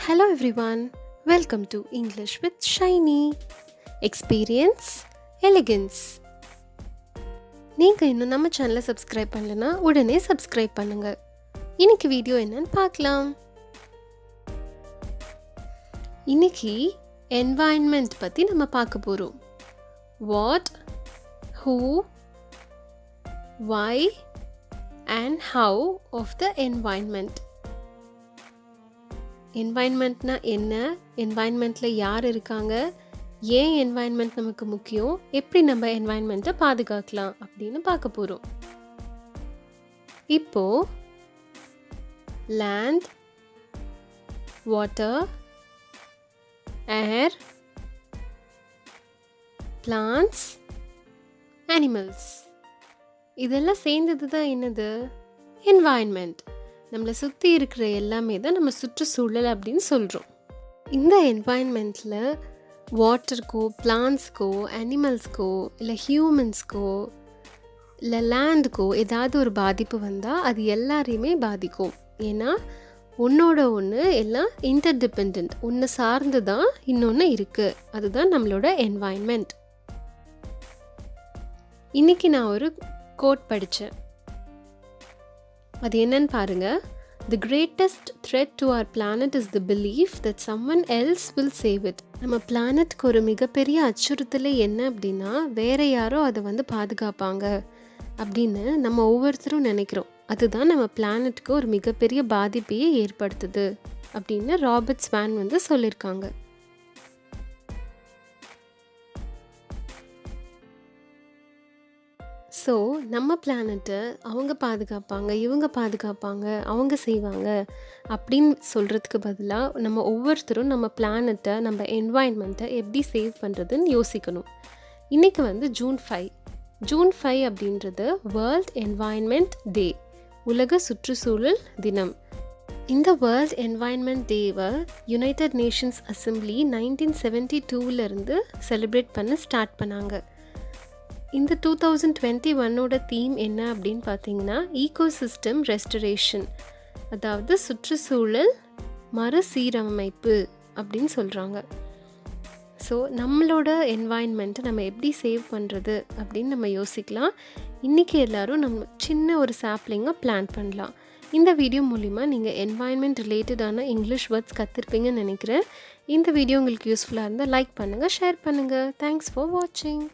Hello everyone, welcome to English with Shiny. Experience, elegance. நீங்கள் இன்னும் நம்ம சேனலை சப்ஸ்கிரைப் பண்ணலனா உடனே சப்ஸ்கிரைப் பண்ணுங்க. இன்னைக்கு வீடியோ என்னன்னு பார்க்கலாம். இன்னைக்கு environment பத்தி நம்ம பார்க்க போறோம். What, who, why and how of the environment. என்வாயன்மெண்ட்னா என்ன, என்வாயன்மெண்ட்டில் யார் இருக்காங்க, ஏன் என்வாயன்மெண்ட் நமக்கு முக்கியம், எப்படி நம்ம என்வாயன்மெண்ட்டை பாதுகாக்கலாம் அப்படின்னு பார்க்க போகிறோம். இப்போது லேண்ட், வாட்டர், ஏர், பிளான்ட்ஸ், அனிமல்ஸ் இதெல்லாம் சேர்ந்தது தான் என்னது என்வாயன்மெண்ட். நம்மளை சுற்றி இருக்கிற எல்லாமே தான் நம்ம சுற்றுச்சூழல் அப்படின்னு சொல்கிறோம். இந்த என்வாயன்மெண்ட்டில் வாட்டருக்கோ, பிளான்ட்ஸ்க்கோ, அனிமல்ஸ்க்கோ, இல்லை ஹியூமன்ஸ்க்கோ, இல்லை லேண்டுக்கோ ஏதாவது ஒரு பாதிப்பு வந்தால் அது எல்லாரையுமே பாதிக்கும். ஏன்னா ஒன்றோட ஒன்று எல்லாம் இன்டர்டிபெண்ட், ஒன்று சார்ந்து தான் இன்னொன்று இருக்குது. அதுதான் நம்மளோட என்வாயன்மெண்ட். இன்றைக்கி நான் ஒரு கோட் படித்தேன். அது என்னன்னு பாருங்க. The greatest threat to our planet is the belief that someone else will save it. நம்ம பிளானட்க்கு ஒரு மிகப்பெரிய அச்சுறுத்தலே என்ன அப்படின்னா, வேற யாரோ அதை பாதுகாப்பாங்க அப்படின்னு நம்ம ஒவ்வொருத்தரும் நினைக்கிறோம். அதுதான் நம்ம பிளானட்க்கு ஒரு மிகப்பெரிய பாதிப்பையே ஏற்படுத்துது அப்படின்னு ராபர்ட் ஸ்வான் சொல்லியிருக்காங்க. ஸோ நம்ம பிளானட்டை அவங்க பாதுகாப்பாங்க, இவங்க பாதுகாப்பாங்க, அவங்க செய்வாங்க அப்படின்னு சொல்கிறதுக்கு பதிலாக நம்ம ஒவ்வொருத்தரும் நம்ம பிளானட்டை, நம்ம என்வாயன்மெண்ட்டை எப்படி சேவ் பண்ணுறதுன்னு யோசிக்கணும். இன்றைக்கி ஜூன் 5. ஜூன் 5 அப்படின்றது வேர்ல்ட் என்வாயன்மெண்ட் டே, உலக சுற்றுச்சூழல் தினம். இந்த வேர்ல்ட் என்வாயன்மெண்ட் டேவை யுனைடெட் நேஷன்ஸ் அசம்பிளி 1972 செலிப்ரேட் பண்ண ஸ்டார்ட் பண்ணாங்க. இந்த 2021 தீம் என்ன அப்படின்னு பார்த்தீங்கன்னா ஈகோசிஸ்டம் ரெஸ்டரேஷன், அதாவது சுற்றுச்சூழல் மறுசீரமைப்பு அப்படின்னு சொல்கிறாங்க. ஸோ நம்மளோட என்வாயன்மெண்ட்டை நம்ம எப்படி சேவ் பண்ணுறது அப்படின்னு நம்ம யோசிக்கலாம். இன்றைக்கி எல்லோரும் நம்ம சின்ன ஒரு சாப்ளிங்கை பிளான் பண்ணலாம். இந்த வீடியோ மூலிமா நீங்கள் என்வாயன்மெண்ட் ரிலேட்டடான இங்கிலீஷ் வேர்ட்ஸ் கற்றுருப்பீங்கன்னு நினைக்கிறேன். இந்த வீடியோ உங்களுக்கு யூஸ்ஃபுல்லாக இருந்தால் லைக் பண்ணுங்கள், ஷேர் பண்ணுங்கள். தேங்க்ஸ் ஃபார் வாட்சிங்.